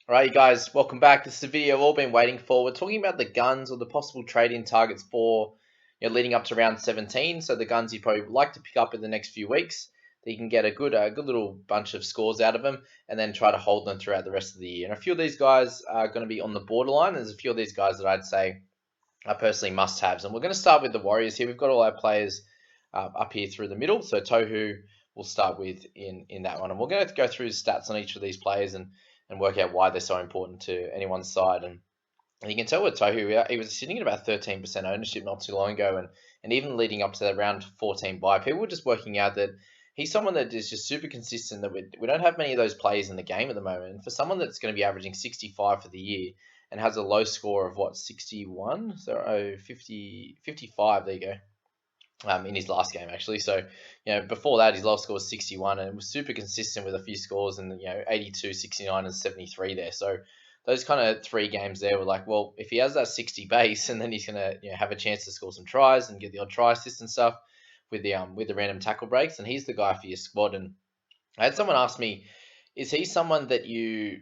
Alright, you guys, welcome back. This is a video we've all been waiting for. We're talking about the guns or the possible trade-in targets for leading up to round 17. So the guns you probably would like to pick up in the next few weeks, that you can get a good little bunch of scores out of them, and then try to hold them throughout the rest of the year. And a few of these guys are going to be on the borderline. There's a few of these guys that I'd say are personally must-haves, and we're going to start with the Warriors here. We've got all our players up here through the middle. So Tohu we'll start with in that one, and we're going to go through the stats on each of these players and work out why they're so important to anyone's side. And you can tell with Tohu, he was sitting at about 13% ownership not too long ago, and even leading up to that round 14 bye, people were just working out that he's someone that is just super consistent, that we don't have many of those players in the game at the moment. And for someone that's going to be averaging 65 for the year and has a low score of, 61? So, 50, 55, there you go. In his last game actually. So, before that his last score was 61 and it was super consistent with a few scores and 82, 69 and 73 there. So those kind of three games there were like, well, if he has that 60 base and then he's gonna have a chance to score some tries and get the odd try assist and stuff with the random tackle breaks, and he's the guy for your squad. And I had someone ask me, is he someone that you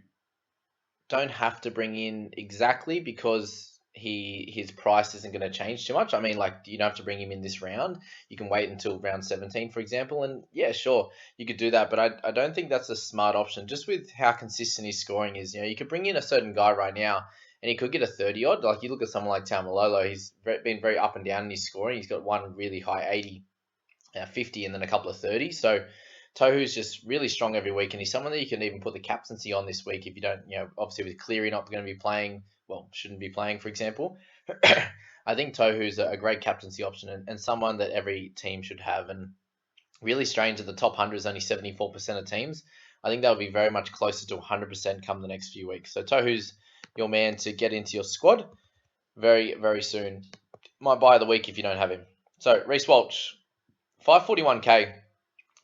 don't have to bring in exactly because his price isn't going to change too much? I mean, like, you don't have to bring him in this round. You can wait until round 17, for example. And yeah, sure, you could do that, but I don't think that's a smart option. Just with how consistent his scoring is, you could bring in a certain guy right now and he could get a 30 odd. Like, you look at someone like Taumalolo, he's been very up and down in his scoring. He's got one really high 80, 50, and then a couple of 30. So Tohu's just really strong every week, and he's someone that you can even put the captaincy on this week if you don't, obviously with Cleary not going to be playing, well, shouldn't be playing, for example. I think Tohu's a great captaincy option and someone that every team should have. And really strange that the top 100 is only 74% of teams. I think that'll be very much closer to 100% come the next few weeks. So Tohu's your man to get into your squad very, very soon. Might buy of the week if you don't have him. So Reece Walsh, 541k.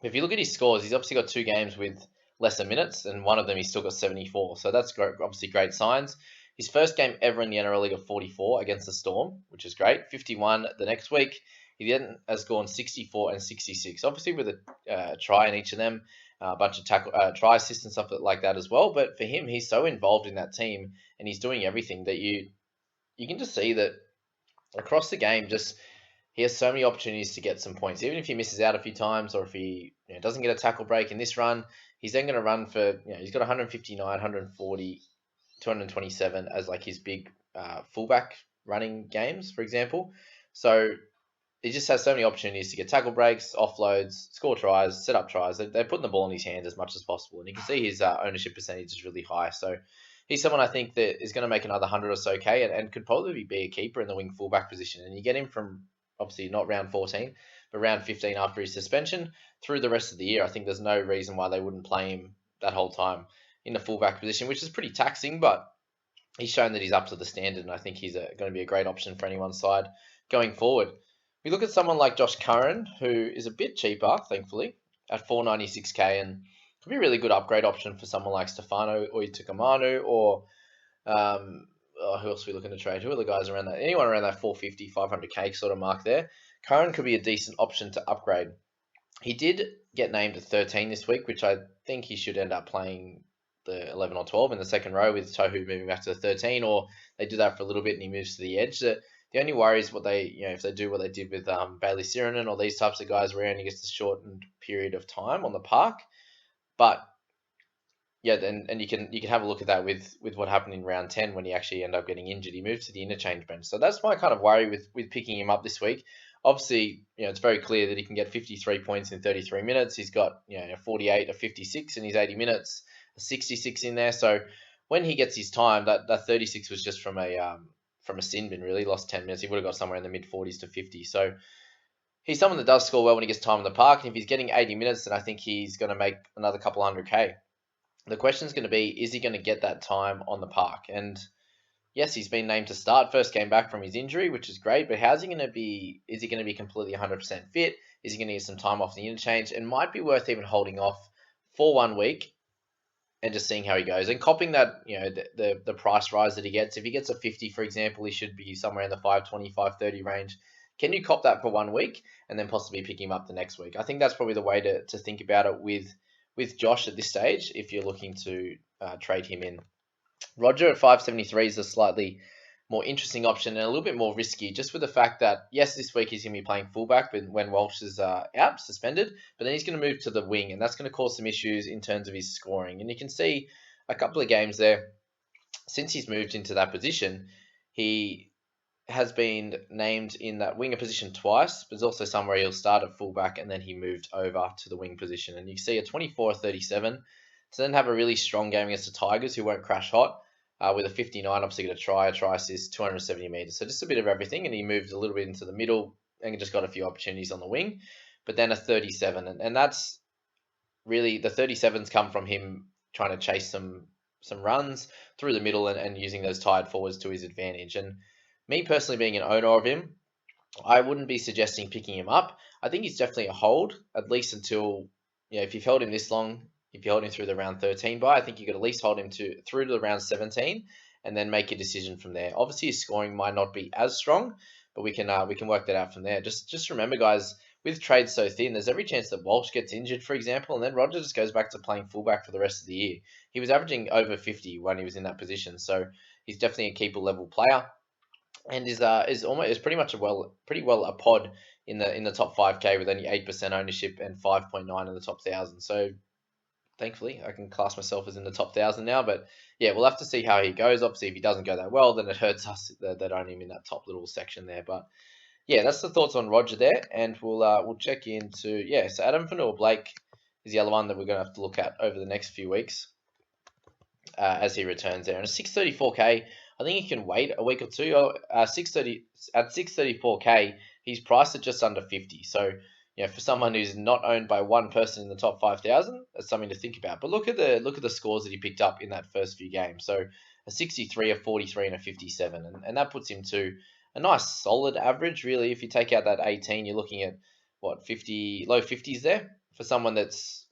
If you look at his scores, he's obviously got two games with lesser minutes, and one of them he's still got 74. So that's great, obviously great signs. His first game ever in the NRL League of 44 against the Storm, which is great. 51 the next week. He then has gone 64 and 66. Obviously with a try in each of them, a bunch of tackle, try assists and stuff like that as well. But for him, he's so involved in that team and he's doing everything that you can just see that across the game, just he has so many opportunities to get some points. Even if he misses out a few times or if he doesn't get a tackle break in this run, he's then going to run for, he's got 159, 140, 227 as like his big fullback running games, for example. So he just has so many opportunities to get tackle breaks, offloads, score tries, set up tries. They're putting the ball in his hands as much as possible. And you can see his ownership percentage is really high. So he's someone I think that is going to make another 100 or so K and could probably be a keeper in the wing fullback position. And you get him from obviously not round 14, but round 15 after his suspension through the rest of the year. I think there's no reason why they wouldn't play him that whole time in the fullback position, which is pretty taxing, but he's shown that he's up to the standard, and I think he's going to be a great option for anyone's side going forward. We look at someone like Josh Curran, who is a bit cheaper, thankfully, at 496k, and could be a really good upgrade option for someone like Stefano or Itukamanu or who else are we looking to trade? Who are the guys around that? Anyone around that 450, 500k sort of mark there. Curran could be a decent option to upgrade. He did get named at 13 this week, which I think he should end up playing the 11 or 12 in the second row with Tohu moving back to the 13, or they do that for a little bit and he moves to the edge. The only worry is what they, if they do what they did with Bailey Sirenen or these types of guys where he only gets a shortened period of time on the park. But yeah, and you can have a look at that with what happened in round 10 when he actually ended up getting injured. He moved to the interchange bench. So that's my kind of worry with picking him up this week. Obviously, it's very clear that he can get 53 points in 33 minutes. He's got, 48 or 56 in his 80 minutes, a 66 in there. So when he gets his time, that 36 was just from a sin bin, really. Lost 10 minutes. He would have got somewhere in the mid 40s to 50. So he's someone that does score well when he gets time in the park. And if he's getting 80 minutes, then I think he's going to make another couple 100k. The question is going to be, is he going to get that time on the park? And yes, he's been named to start. First game back from his injury, which is great. But how's he going to be? Is he going to be completely 100% fit? Is he going to get some time off the interchange? And might be worth even holding off for 1 week and just seeing how he goes. And copying that, the price rise that he gets. If he gets a 50, for example, he should be somewhere in the 520, 530 range. Can you cop that for 1 week and then possibly pick him up the next week? I think that's probably the way to think about it with Josh at this stage if you're looking to trade him in. Roger at 573 is a slightly more interesting option and a little bit more risky, just with the fact that, yes, this week he's going to be playing fullback when Walsh is out, suspended, but then he's going to move to the wing, and that's going to cause some issues in terms of his scoring. And you can see a couple of games there, since he's moved into that position, he has been named in that winger position twice, but there's also somewhere he'll start at fullback and then he moved over to the wing position. And you see a 24-37 to then have a really strong game against the Tigers, who won't crash hot, with a 59, obviously got a try assist, 270 metres. So just a bit of everything, and he moved a little bit into the middle and just got a few opportunities on the wing. But then a 37, and that's really, the 37s come from him trying to chase some runs through the middle and using those tired forwards to his advantage. And me personally, being an owner of him, I wouldn't be suggesting picking him up. I think he's definitely a hold, at least until, if you've held him this long, if you hold him through the round 13 bye, I think you could at least hold him through to the round 17 and then make a decision from there. Obviously, his scoring might not be as strong, but we can work that out from there. Just remember, guys, with trades so thin, there's every chance that Walsh gets injured, for example, and then Roger just goes back to playing fullback for the rest of the year. He was averaging over 50 when he was in that position, so he's definitely a keeper level player, and is pretty much pretty well a pod in the top 5K with only 8% ownership and 5.9 in the top 1,000. So thankfully, I can class myself as in the top 1,000 now. But yeah, we'll have to see how he goes. Obviously, if he doesn't go that well, then it hurts us that own him in that top little section there. But yeah, that's the thoughts on Roger there, and we'll check into So Adam Fanua-Blake is the other one that we're going to have to look at over the next few weeks as he returns there. And a 634K, I think he can wait a week or two. 630 at 634K, he's priced at just under 50. So for someone who's not owned by one person in the top 5,000, that's something to think about. But look at the scores that he picked up in that first few games. So a 63, a 43, and a 57, and that puts him to a nice solid average. Really, if you take out that 18, you're looking at what, 50, low 50s there for someone that's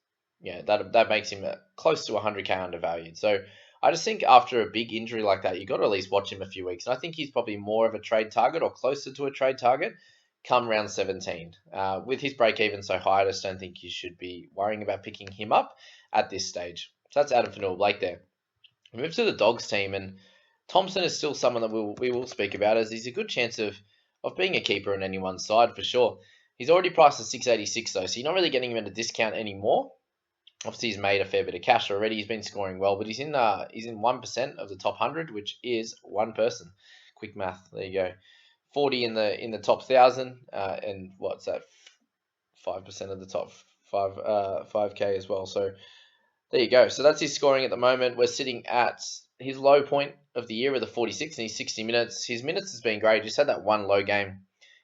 that makes him close to 100K undervalued. So I just think after a big injury like that, you've got to at least watch him a few weeks. And I think he's probably more of a trade target or closer to a trade target come round 17. With his break even so high, I just don't think you should be worrying about picking him up at this stage. So that's Adam Fanua-Blake there. We move to the Dogs team, and Thompson is still someone that we will speak about, as he's a good chance of being a keeper on anyone's side for sure. He's already priced at 686 though, so you're not really getting him at a discount anymore. Obviously, he's made a fair bit of cash already. He's been scoring well, but he's in 1% of the top 100, which is one person. Quick math. There you go. 40 in the top 1,000, and what's that? 5% of the top 5K as well. So there you go. So that's his scoring at the moment. We're sitting at his low point of the year with a 46 in his 60 minutes. His minutes has been great. He just had that one low game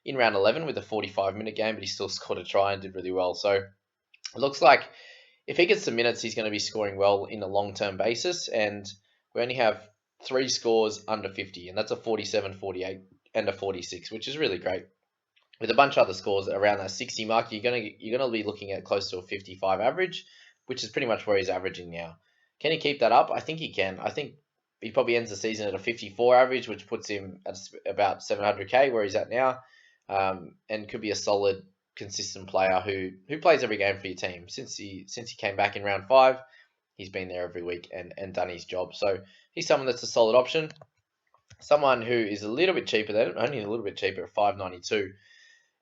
in round 11 with a 45-minute game, but he still scored a try and did really well. So it looks like if he gets some minutes, he's going to be scoring well in a long-term basis. And we only have 3 scores under 50, and that's a 47, 48, and a 46, which is really great. With a bunch of other scores around that 60 mark, you're going to be looking at close to a 55 average, which is pretty much where he's averaging now. Can he keep that up? I think he can. I think he probably ends the season at a 54 average, which puts him at about 700K where he's at now, and could be a solid, consistent player who plays every game for your team. Since he came back in round 5, he's been there every week and done his job. So he's someone that's a solid option. Someone who is a little bit cheaper than only a little bit cheaper at 592,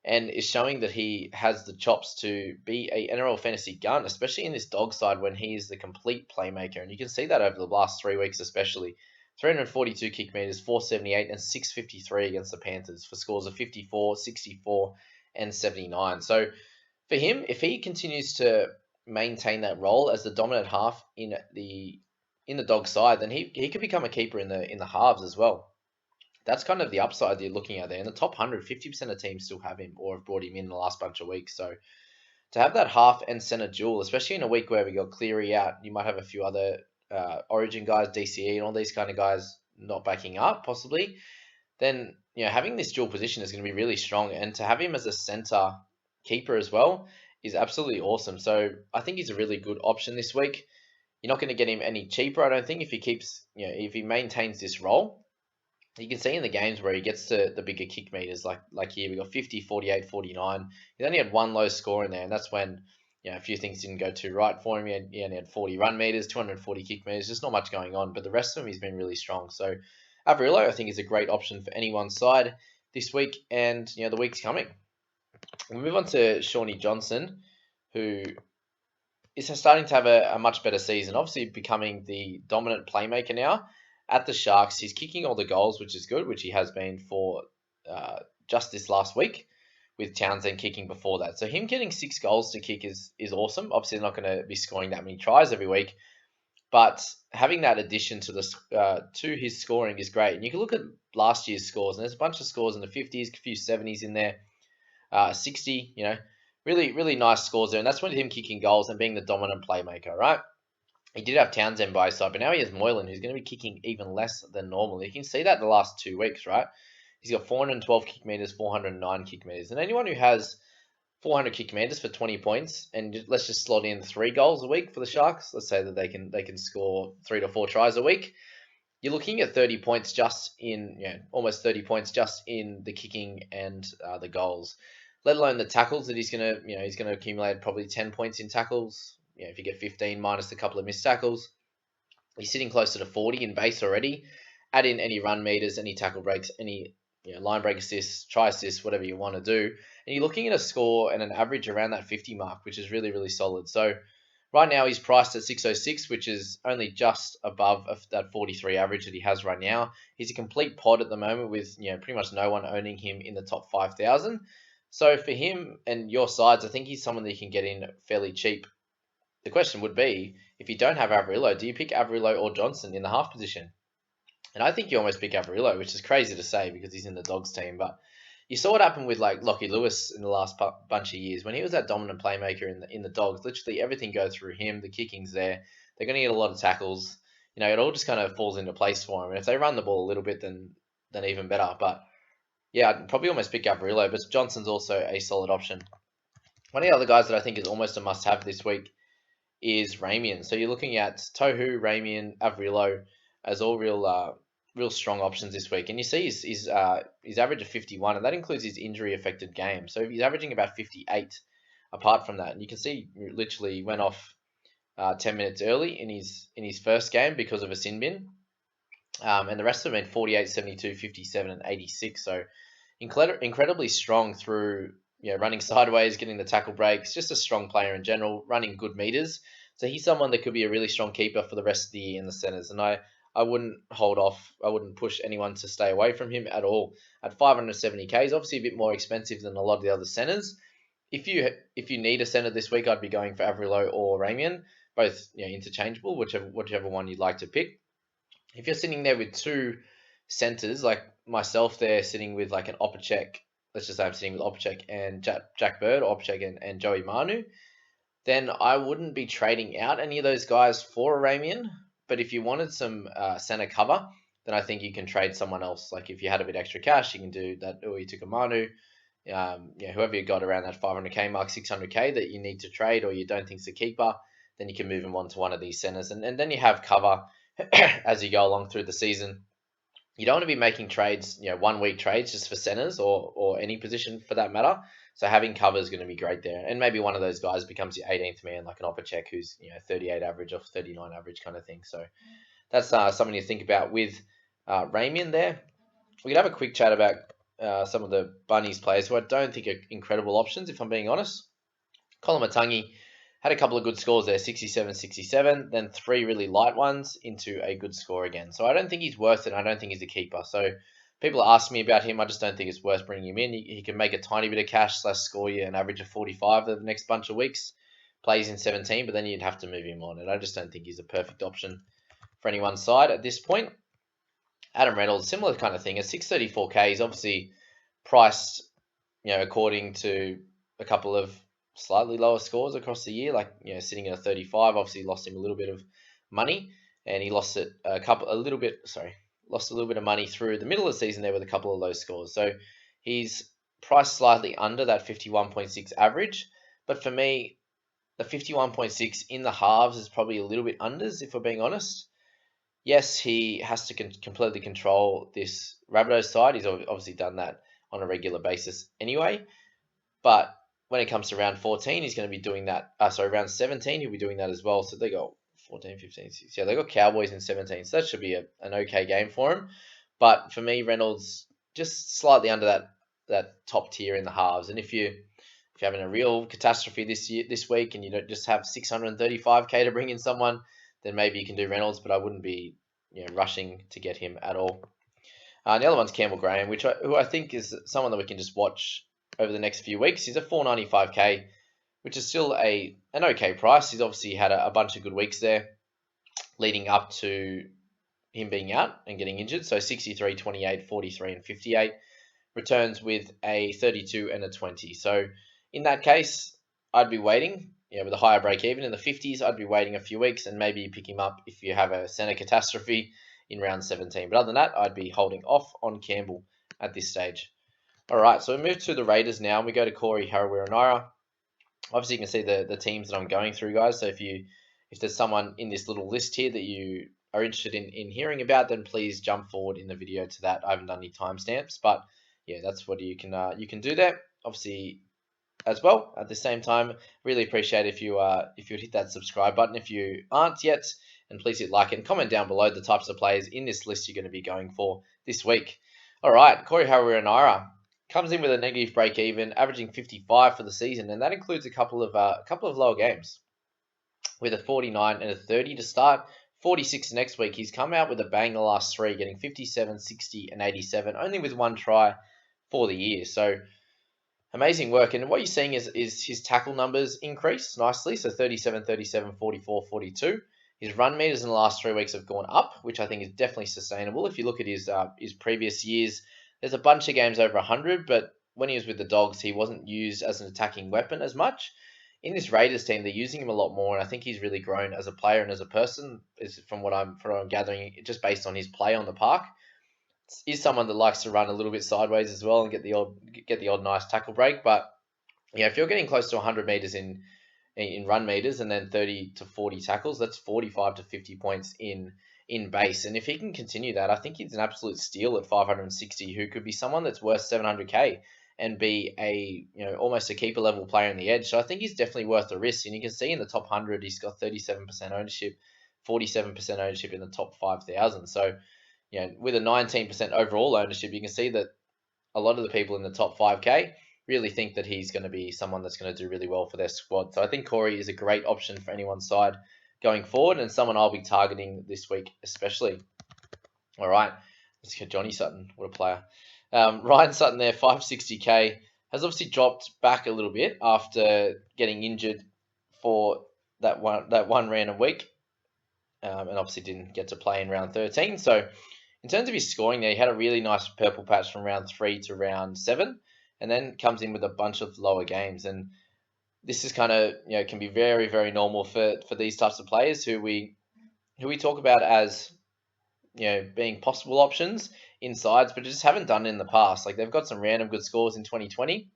and is showing that he has the chops to be a NRL Fantasy gun, especially in this dog side when he is the complete playmaker. And you can see that over the last 3 weeks, especially 342 kick meters, 478, and 653 against the Panthers for scores of 54, 64, and 79. So for him, if he continues to maintain that role as the dominant half in the dog side, then he could become a keeper in the halves as well. That's kind of the upside that you're looking at there. In the top 100, 50% of teams still have him or have brought him in the last bunch of weeks. So to have that half and centre duel, especially in a week where we got Cleary out, you might have a few other Origin guys, DCE, and all these kind of guys not backing up, possibly. Then having this dual position is going to be really strong, and to have him as a centre keeper as well is absolutely awesome. So I think he's a really good option this week. You're not going to get him any cheaper, I don't think, if he keeps, if he maintains this role. You can see in the games where he gets to the bigger kick meters, like here, we got 50, 48, 49. He only had one low score in there, and that's when a few things didn't go too right for him. He only had 40 run meters, 240 kick meters, just not much going on. But the rest of them, he's been really strong. So Averillo, I think, is a great option for anyone's side this week and the weeks coming. We'll move on to Shawnee Johnson, who is starting to have a much better season. Obviously, becoming the dominant playmaker now at the Sharks. He's kicking all the goals, which is good, which he has been for just this last week, with Townsend kicking before that. So him getting 6 goals to kick is awesome. Obviously, they're not going to be scoring that many tries every week, but having that addition to his scoring is great. And you can look at last year's scores, and there's a bunch of scores in the 50s, a few 70s in there, 60. Really, really nice scores there, and that's with him kicking goals and being the dominant playmaker, right? He did have Townsend by his side, but now he has Moylan, who's going to be kicking even less than normal. You can see that in the last 2 weeks, right? He's got 412 kick meters, 409 kick meters. And anyone who has 400 kick meters for 20 points, and let's just slot in 3 goals a week for the Sharks. Let's say that they can score 3 to 4 tries a week. You're looking at 30 points just in, almost 30 points just in the kicking and the goals. Let alone the tackles that he's gonna accumulate probably 10 points in tackles. If you get 15 minus a couple of missed tackles, he's sitting closer to 40 in base already. Add in any run meters, any tackle breaks, any line break assists, try assists, whatever you want to do, and you're looking at a score and an average around that 50 mark, which is really, really solid. So right now he's priced at 606, which is only just above that 43 average that he has right now. He's a complete pod at the moment with pretty much no one owning him in the top 5,000. So for him and your sides, I think he's someone that you can get in fairly cheap. The question would be, if you don't have Averillo, do you pick Averillo or Johnson in the half position? And I think you almost pick Averillo, which is crazy to say because he's in the Dogs team. But you saw what happened with like Lockie Lewis in the last bunch of years when he was that dominant playmaker in the Dogs. Literally everything goes through him. The kicking's there. They're going to get a lot of tackles. It all just kind of falls into place for him. And if they run the ball a little bit, then even better. But yeah, I'd probably almost pick Averillo, but Johnson's also a solid option. One of the other guys that I think is almost a must-have this week is Ramian. So you're looking at Tohu, Ramian, Averillo as all real strong options this week. And you see his average of 51, and that includes his injury-affected game. So he's averaging about 58 apart from that. And you can see literally went off 10 minutes early in his first game because of a sin bin. And the rest of them been 48, 72, 57, and 86. So incredibly strong through running sideways, getting the tackle breaks, just a strong player in general, running good meters. So he's someone that could be a really strong keeper for the rest of the year in the centers. And I wouldn't hold off. I wouldn't push anyone to stay away from him at all. At 570k, he's obviously a bit more expensive than a lot of the other centers. If you need a center this week, I'd be going for Averillo or Ramian, both interchangeable, whichever one you'd like to pick. If you're sitting there with 2 centers, like myself there sitting with like an Opacek, let's just say I'm sitting with Opacek and Jack Bird, Opacek and Joey Manu, then I wouldn't be trading out any of those guys for a Ramian. But if you wanted some center cover, then I think you can trade someone else. Like if you had a bit extra cash, you can do that, or you took a Manu, whoever you got around that 500k mark, 600k that you need to trade or you don't think's a keeper, then you can move him on to one of these centers. And then you have cover as you go along through the season. You don't want to be making trades, 1 week trades just for centers or any position for that matter. So having cover is going to be great there. And maybe one of those guys becomes your 18th man, like an Opacek who's 38 average or 39 average kind of thing. So that's something to think about with Ramian there. We could have a quick chat about some of the Bunnies players who I don't think are incredible options, if I'm being honest. Colin Matangi had a couple of good scores there, 67, 67, then 3 really light ones into a good score again. So I don't think he's worth it. I don't think he's a keeper. So people ask me about him. I just don't think it's worth bringing him in. He can make a tiny bit of cash / score you an average of 45 the next bunch of weeks. Plays in 17, but then you'd have to move him on. And I just don't think he's a perfect option for anyone's side at this point. Adam Reynolds, similar kind of thing. At 634k, he's obviously priced, according to a couple of slightly lower scores across the year, like sitting at a 35. Obviously lost him a little bit of money, and he lost a little bit of money through the middle of the season there with a couple of low scores. So he's priced slightly under that 51.6 average, but for me, the 51.6 in the halves is probably a little bit unders, if we're being honest. Yes, he has to completely control this Rabbitohs side. He's obviously done that on a regular basis anyway, but when it comes to round 14, he's going to be doing that. Round 17, he'll be doing that as well. So they got 14, 15, 16. Yeah, they got Cowboys in 17. So that should be an okay game for him. But for me, Reynolds just slightly under that top tier in the halves. And if you're having a real catastrophe this week, and you don't just have 635k to bring in someone, then maybe you can do Reynolds. But I wouldn't be rushing to get him at all. The other one's Campbell Graham, who I think is someone that we can just watch over the next few weeks. He's a 495k, which is still an okay price. He's obviously had a bunch of good weeks there leading up to him being out and getting injured. So 63, 28, 43, and 58 returns with a 32 and a 20. So in that case, I'd be waiting. With a higher break even in the 50s, I'd be waiting a few weeks and maybe pick him up if you have a center catastrophe in round 17. But other than that, I'd be holding off on Campbell at this stage. All right, so we move to the Raiders now, and we go to Corey Harawira-Naera. Obviously, you can see the teams that I'm going through, guys. So if there's someone in this little list here that you are interested in hearing about, then please jump forward in the video to that. I haven't done any timestamps, but yeah, that's what you can do there. Obviously, as well, at the same time, really appreciate if you would hit that subscribe button if you aren't yet, and please hit like and comment down below the types of players in this list you're going to be going for this week. All right, Corey Harawira-Naera comes in with a negative break even, averaging 55 for the season, and that includes a couple of lower games with a 49 and a 30 to start. 46 next week. He's come out with a bang the last three, getting 57, 60, and 87, only with one try for the year. So amazing work. And what you're seeing is his tackle numbers increase nicely. So 37, 37, 44, 42. His run meters in the last 3 weeks have gone up, which I think is definitely sustainable. If you look at his previous years, there's a bunch of games over 100, but when he was with the Dogs, he wasn't used as an attacking weapon as much. In this Raiders team, they're using him a lot more, and I think he's really grown as a player and as a person, is from what I'm gathering, just based on his play on the park. He's someone that likes to run a little bit sideways as well and get the odd nice tackle break. But yeah, if you're getting close to 100 meters in run meters and then 30 to 40 tackles, that's 45 to 50 points in base. And if he can continue that, I think he's an absolute steal at 560, who could be someone that's worth 700k and be almost a keeper level player in the edge. So I think he's definitely worth the risk. And you can see in the top 100, he's got 37% ownership, 47% ownership in the top 5,000. So with a 19% overall ownership, you can see that a lot of the people in the top 5k really think that he's going to be someone that's going to do really well for their squad. So I think Corey is a great option for anyone's side going forward, and someone I'll be targeting this week especially. All right, let's get Johnny Sutton. What a player. Ryan Sutton there, 560k, has obviously dropped back a little bit after getting injured for that one random week, and obviously didn't get to play in round 13. So in terms of his scoring there, he had a really nice purple patch from round 3 to round 7, and then comes in with a bunch of lower games. And this is kind of, can be very, very normal for these types of players who we talk about as, being possible options in sides, but just haven't done it in the past. Like, they've got some random good scores in 2020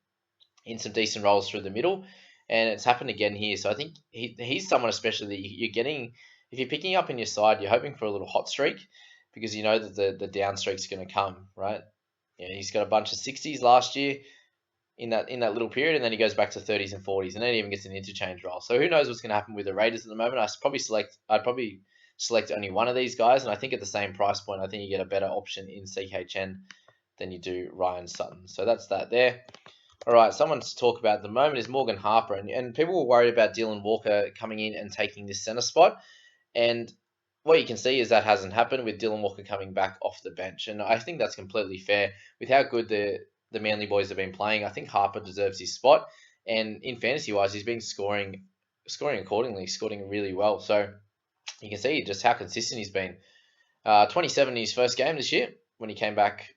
in some decent rolls through the middle, and it's happened again here. So I think he's someone especially that you're getting, if you're picking up in your side, you're hoping for a little hot streak, because you know that the down streak's going to come, right? He's got a bunch of 60s last year in that little period, and then he goes back to 30s and 40s, and then he even gets an interchange role. So who knows what's going to happen with the Raiders at the moment? I'd probably select only one of these guys, and I think at the same price point, I think you get a better option in CHN than you do Ryan Sutton. So that's that there. All right, someone to talk about at the moment is Morgan Harper, and people were worried about Dylan Walker coming in and taking this center spot, and what you can see is that hasn't happened with Dylan Walker coming back off the bench, and I think that's completely fair with how good the Manly boys have been playing. I think Harper deserves his spot, and in fantasy wise, he's been scoring accordingly, scoring really well. So you can see just how consistent he's been. 27 in his first game this year when he came back.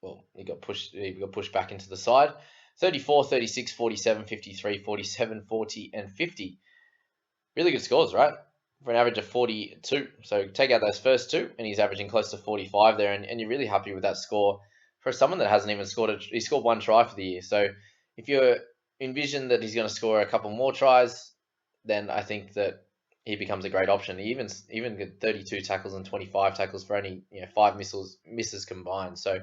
Well, he got pushed back into the side. 34, 36, 47, 53, 47, 40, and 50. Really good scores, right? For an average of 42. So take out those first two, and he's averaging close to 45 there, and you're really happy with that score for someone that hasn't even scored. He scored one try for the year. So if you envision that he's going to score a couple more tries, then I think that he becomes a great option. He even get 32 tackles and 25 tackles for only 5 misses combined. So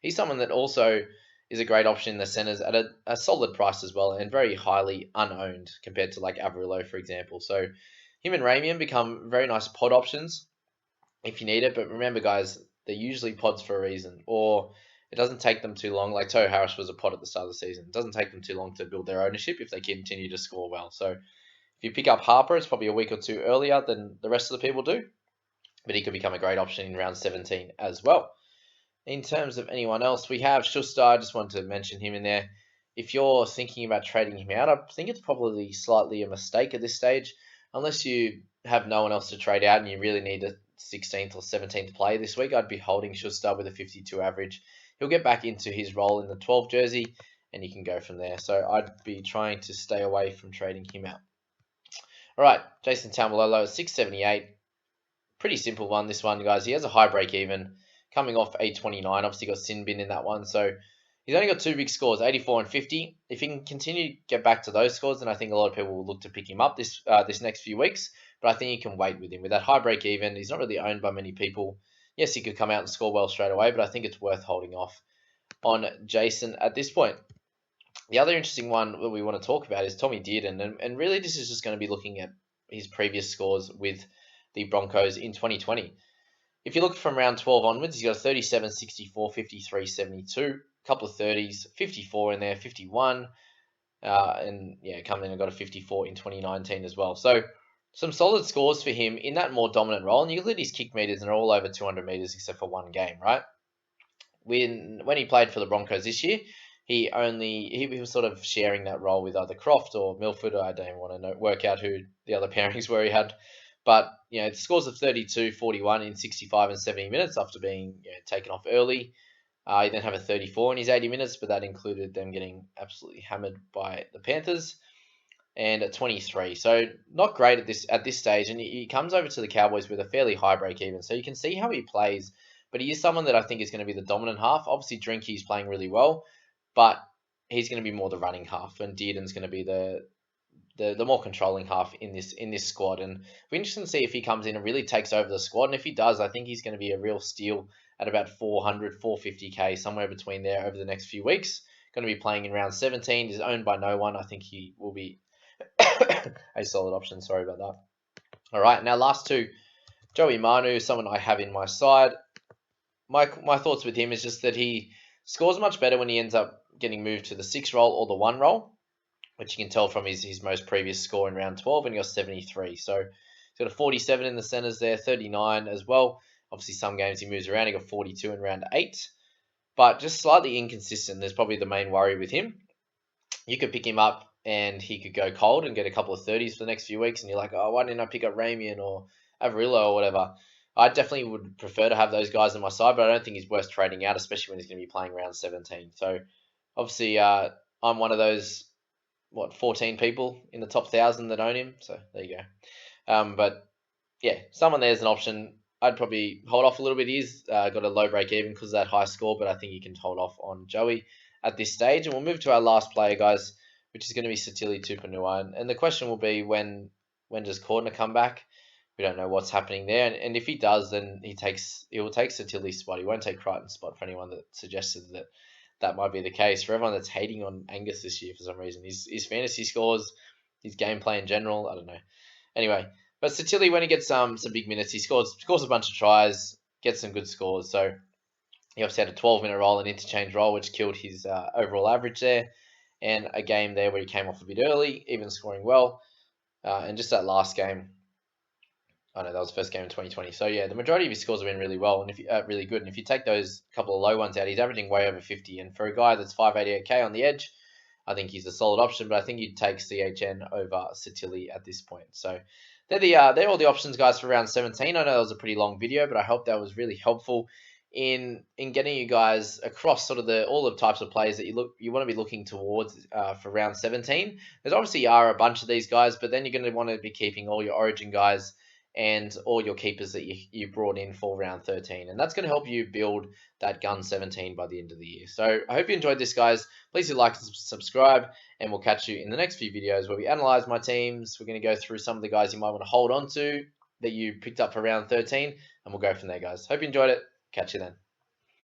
he's someone that also is a great option in the centres at a solid price as well, and very highly unowned compared to like Averillo, for example. So him and Ramian become very nice pod options if you need it. But remember, guys, they're usually pods for a reason, or it doesn't take them too long. Like Toh Harris was a pod at the start of the season. It doesn't take them too long to build their ownership if they continue to score well. So if you pick up Harper, it's probably a week or two earlier than the rest of the people do, but he could become a great option in round 17 as well. In terms of anyone else, we have Schuster. I just wanted to mention him in there. If you're thinking about trading him out, I think it's probably slightly a mistake at this stage, unless you have no one else to trade out and you really need a 16th or 17th play this week. I'd be holding Schuster with a 52 average. He'll get back into his role in the 12 jersey, and you can go from there. So I'd be trying to stay away from trading him out. All right, Jason Taumalolo at 678. Pretty simple one, this one, guys. He has a high break even, coming off a 29. Obviously got sin bin in that one, so he's only got two big scores, 84 and 50. If he can continue to get back to those scores, then I think a lot of people will look to pick him up this next few weeks. But I think you can wait with him. With that high break even, he's not really owned by many people. Yes, he could come out and score well straight away, but I think it's worth holding off on Jason at this point. The other interesting one that we want to talk about is Tommy Dearden, and really this is just going to be looking at his previous scores with the Broncos in 2020. If you look from round 12 onwards, he's got a 37, 64, 53, 72, a couple of 30s, 54 in there, 51, and yeah, coming in and got a 54 in 2019 as well. So some solid scores for him in that more dominant role. And you look at his kick meters, and they're all over 200 meters except for one game, right? When he played for the Broncos this year, he was sort of sharing that role with either Croft or Milford. I don't even want to work out who the other pairings were he had. But, the scores of 32, 41 in 65 and 70 minutes after being taken off early. He then have a 34 in his 80 minutes, but that included them getting absolutely hammered by the Panthers. And a 23. So not great at this stage. And he comes over to the Cowboys with a fairly high break even. So you can see how he plays. But he is someone that I think is going to be the dominant half. Obviously, Drinky's playing really well, but he's going to be more the running half. And Dearden's going to be the more controlling half in this squad. And we're interested to see if he comes in and really takes over the squad. And if he does, I think he's going to be a real steal at about 400, 450k, somewhere between there over the next few weeks. Going to be playing in round 17. He's owned by no one. I think he will be a solid option. Sorry about that. All right, now last two. Joey Manu, someone I have in my side. My thoughts with him is just that he scores much better when he ends up getting moved to the 6 role or the 1 role, which you can tell from his most previous score in round 12, and he got 73. So he's got a 47 in the centres there, 39 as well. Obviously, some games he moves around. He got 42 in round 8, but just slightly inconsistent. There's probably the main worry with him. You could pick him up and he could go cold and get a couple of 30s for the next few weeks, and you're like, oh, why didn't I pick up Ramian or Averillo or whatever? I definitely would prefer to have those guys on my side, but I don't think he's worth trading out, especially when he's going to be playing round 17. So obviously, I'm one of those 14 people in the top 1,000 that own him. So there you go. But yeah, someone there's an option. I'd probably hold off a little bit. He's got a low break even because of that high score, but I think you can hold off on Joey at this stage. And we'll move to our last player, guys, which is going to be Satili Tupanua. And the question will be, when does Cordner come back? We don't know what's happening there. And if he does, then he will take Satili's spot. He won't take Crichton's spot, for anyone that suggested that might be the case. For everyone that's hating on Angus this year for some reason, his fantasy scores, his gameplay in general, I don't know. Anyway, but Satili, when he gets some big minutes, he scores a bunch of tries, gets some good scores. So he obviously had a 12-minute role, an interchange role, which killed his overall average there. And a game there where he came off a bit early, even scoring well. And just that last game, I know that was the first game in 2020. So yeah, the majority of his scores have been really well and really good. And if you take those couple of low ones out, he's averaging way over 50. And for a guy that's 588k on the edge, I think he's a solid option. But I think you'd take CHN over Satili at this point. So they're all the options, guys, for round 17. I know that was a pretty long video, but I hope that was really helpful in getting you guys across sort of all the types of players that you want to be looking towards for round 17. There's obviously a bunch of these guys, but then you're going to want to be keeping all your Origin guys and all your keepers that you brought in for round 13. And that's going to help you build that gun 17 by the end of the year. So I hope you enjoyed this, guys. Please do like and subscribe, and we'll catch you in the next few videos where we analyze my teams. We're going to go through some of the guys you might want to hold on to that you picked up for round 13, and we'll go from there, guys. Hope you enjoyed it. Catch you then.